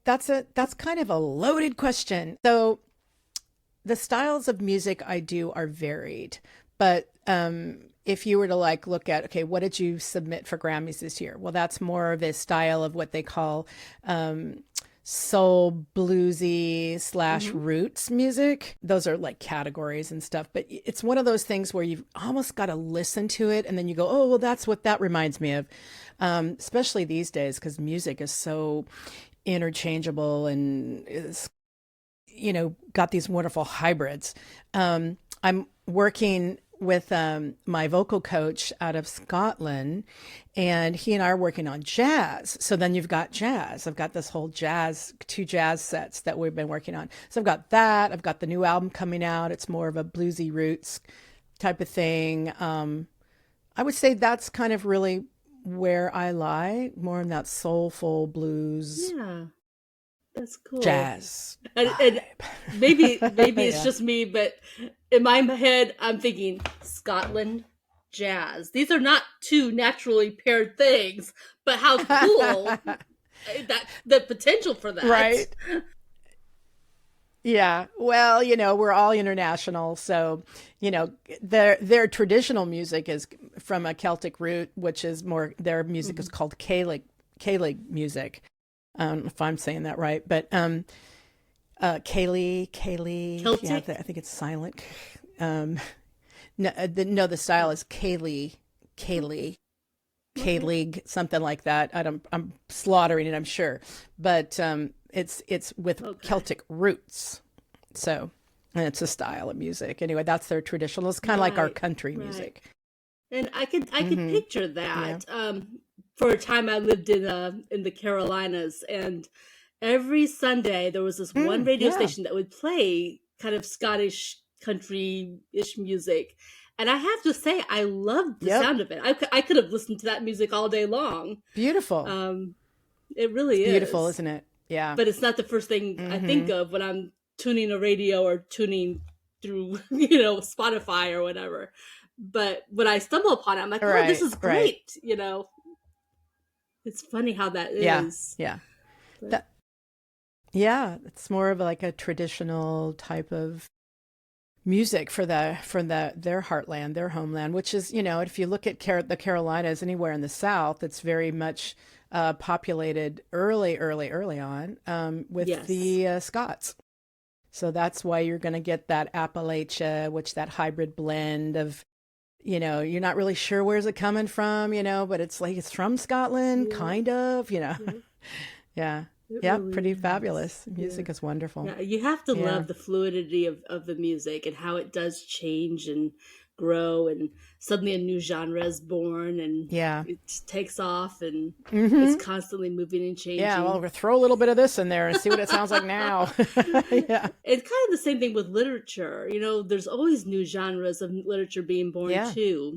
That's kind of a loaded question. So the styles of music I do are varied, but if you were to like look at, okay, what did you submit for Grammys this year? Well, that's more of a style of what they call soul bluesy slash Hmm. roots music. Those are like categories and stuff, but it's one of those things where you've almost got to listen to it and then you go, oh, well, that's what that reminds me of. Especially these days, because music is so interchangeable and is, got these wonderful hybrids. I'm working with my vocal coach out of Scotland, and he and I are working on jazz. So then you've got jazz. I've got this whole two jazz sets that we've been working on. So I've got that. I've got the new album coming out. It's more of a bluesy roots type of thing. I would say that's kind of really where I lie, more in that soulful blues Yeah, that's cool. jazz And vibe. maybe it's Yeah. just me, but in my head, I'm thinking Scotland jazz. These are not two naturally paired things, but how cool that the potential for that. Right. Yeah. Well, we're all international, so, their traditional music is from a Celtic root, which is more their music is Mhm. called Gaelic music. I don't know if I'm saying that right, but Kaylee, yeah, Celtic. I think it's silent. Um, no, the style is Kaylee, Okay. K-League, something like that. I'm slaughtering it, I'm sure, but it's with Okay. Celtic roots. So, and it's a style of music. Anyway, that's their traditional. It's kind of like our Right. country Right. music. And I could Mm-hmm. picture Yeah. that. For a time, I lived in the Carolinas, and every Sunday there was this one radio Yeah. station that would play kind of Scottish country-ish music, and I have to say I loved the Yep. sound of it. I could have listened to that music all day long. Beautiful. Um, it It's really beautiful, is, isn't it? Yeah. but it's not the first thing I think Mm-hmm. of when I'm tuning a radio or tuning through Spotify or whatever. But when I stumble upon it, I'm like, oh, this Right. is Right. great. It's funny how that Yeah. is. Yeah. But That. Yeah. It's more of like a traditional type of music for their heartland, their homeland, which is, if you look at the Carolinas, anywhere in the South, it's very much populated early on with yes. the Scots. So that's why you're going to get that Appalachia, which that hybrid blend of, you're not really sure where's it coming from, but it's like it's from Scotland, Yeah. kind of, Yeah. Yeah. It Yeah, really pretty is. fabulous. Yeah. Music is wonderful. Yeah, you have to Yeah. love the fluidity of the music and how it does change and grow, and suddenly a new genre is born and Yeah. it takes off and it's Hmm. constantly moving and Yeah, well, changing. we'll throw a little bit of this in there and see what it sounds like now. Yeah. It's kind of the same thing with literature. There's always new genres of literature being born Yeah. too.